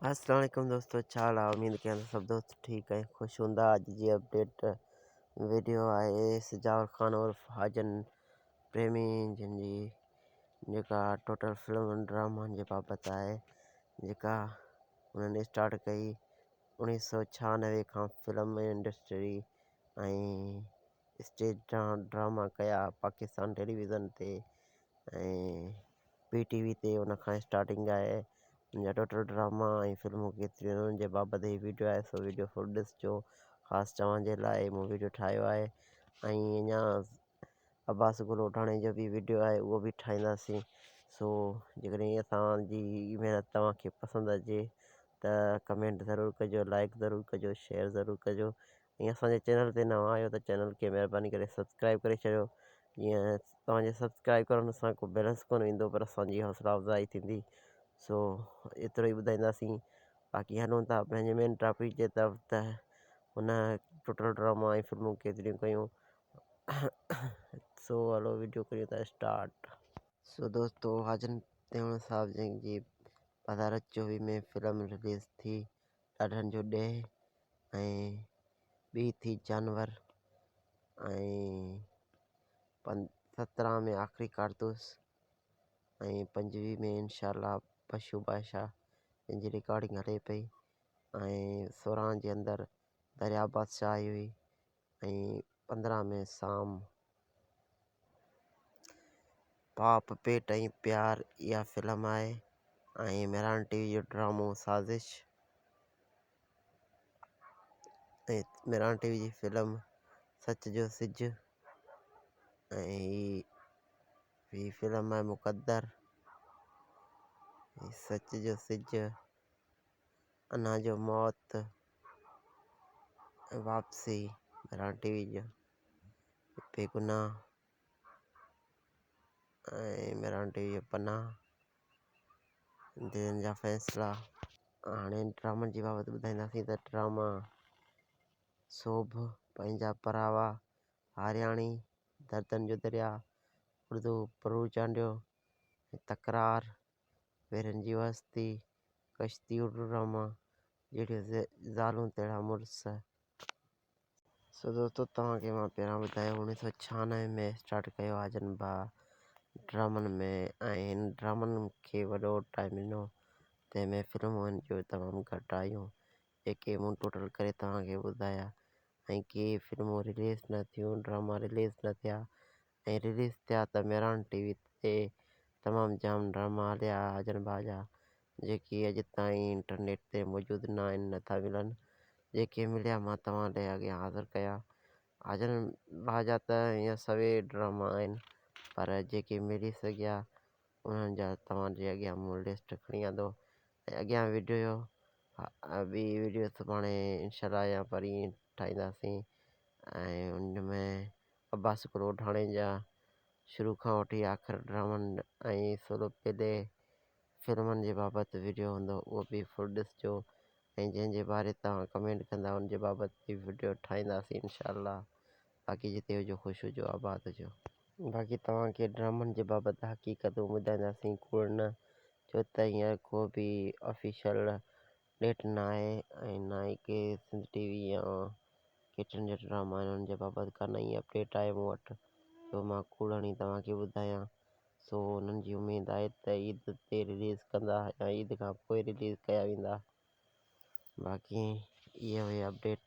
अस्सलाम वालेकुम दोस्तों, छा हाल आहे? उमेद कयां सब दोस्त ठीक है खुश हूंदा। अॼु जी अपडेट वीडियो आहे सिजावर ख़ान उर्फ़ हाजन प्रेमी जिन जी जेका टोटल फिल्म ड्रामनि जे बाबति आहे, जेका हुननि स्टार्ट कई 1996 खां फिल्म इंडस्ट्री ऐं स्टेज ड्रामा कया पाकिस्तान टेलीविज़न ते ऐं PTV ते। उन खां स्टार्टिंग आहे मुंहिंजा टोटल ड्रामा ऐं फिल्मूं केतिरियूं आहिनि उन्हनि जे बाबति ही वीडियो आहे, सो वीडियो फुल ॾिसिजो। ख़ासि तव्हां जे लाइ मूं वीडियो ठाहियो आहे ऐं अञा अब्बास गुलोटाणे जो बि वीडियो आहे, उहो बि ठाहींदासीं। सो जेकॾहिं असांजी महिनत तव्हांखे पसंदि अचे त कमेंट ज़रूरु कजो, लाइक ज़रूरु कजो, शेयर ज़रूरु कजो ऐं असांजे चैनल ते नवां आहियो त चैनल खे महिरबानी करे सब्सक्राइब करे छॾियो। जीअं तव्हांजे सब्सक्राइब करण सां को बैलेंस कोन ईंदो पर असांजी हौसला अफ़ज़ाई थींदी। सो एतिरो ई ॿुधाईंदासीं। बाक़ी हलूं था पंहिंजे मेन टॉपिक जे तरफ़ त हुन टोटल ड्रामा ऐं फिल्मूं केतिरियूं कयूं। सो हलो वीडियो करियूं था स्टार्ट। सो दोस्तों, हाजन प्रेमी साहब जी 2024 में फिल्म रिलीज़ थी ॾाढनि जो ॾेह ऐं ॿी थी जानवर ऐं 17 में आख़िरी कारतूस ऐं 25 में इंशाअल्लाह पशु बादशाह जंहिंजी रिकॉर्डिंग हले पई ऐं 16 जे अंदरि दरिया बादशाह आई हुई ऐं 15 में साम पाप पेट ऐं प्यार इहा फिल्म आहे ऐं मेरान TV जो ड्रामो साज़िश ऐं मेरान TV जी फिल्म सच जो सिज ऐं हीअ फिल्म आहे मुक़द्दर, सच जो सिज, अना जो मौत, वापसी मेरान TV जो बेगुनाह ऐं मेरान TV जो पनाह, दिलनि जा फ़ैसिला। हाणे ड्रामनि जी बाबति ॿुधाईंदासीं त ड्रामा सोभ, पंहिंजा परावा, हारियाणी, दर्दनि जो दरिया, उर्दू परू चांडियो, तकरार, वेरनि जी वस्ती, कश्ती उर्दू ड्रामा, जहिड़ियूं ज़ालूं तहिड़ा मुड़ुस। सो दोस्तों, तव्हांखे मां पहिरां ॿुधायो 1996 में स्टार्ट कयो हाजन भाउ ड्रामनि में ऐं हिन ड्रामनि खे वॾो टाइम ॾिनो, तंहिंमें फिल्मुनि जो तमामु घटि आयूं जेके मूं टोटल करे तव्हांखे ॿुधाया ऐं के फिल्मूं रिलीज़ न थियूं, ड्रामा रिलीज़ न थिया ऐं रिलीज़ थिया त मेरान TV ते तमामु जाम ड्रामा हलिया हाजन भाउ जा, जेके अॼु ताईं इंटरनेट ते मौजूदु न आहिनि, नथा मिलनि। जेके मिलिया मां तव्हां ॾे अॻियां हाज़िर कया। हाजन भाउ जा त हीअं सभई ड्रामा आहिनि पर जेके मिली सघिया उन्हनि जा तव्हां जे अॻियां मूं लिस्ट खणी आंदो ऐं अॻियां वीडियो ॿी वीडियो सुभाणे इंशाअल्लाह या परीं ठाहींदासीं ऐं उन में अब्बास गुलोटाणे जा शुरू खां वठी आख़िर ड्रामनि ऐं थोरो पहले फिल्मनि जे बाबति वीडियो हूंदो, उहो बि फुल ॾिसिजो ऐं जंहिंजे बारे तव्हां कमेंट कंदा उन जे बाबति बि वीडियो ठाहींदासीं इंशाअल्लाह। बाक़ी जिते हुजो ख़ुशि हुजो, आबाद हुजो। बाक़ी तव्हांखे ड्रामनि जे बाबति हक़ीक़तूं ॿुधाईंदासीं, कूड़ न, छो त हींअर को बि ऑफिशियल डेट न आहे ऐं न ई के सिंध TV या केतिरनि जा ड्रामा आहिनि उन्हनि जे बाबति का नई अपडेट आहे मूं वटि जो मां कूड़ हणी तव्हांखे ॿुधायां। सो उन्हनि जी उमेदु आहे त ईद ते रिलीज़ कंदा या ईद खां पोइ रिलीज़ कया वेंदा। बाक़ी इहा हुई अपडेट।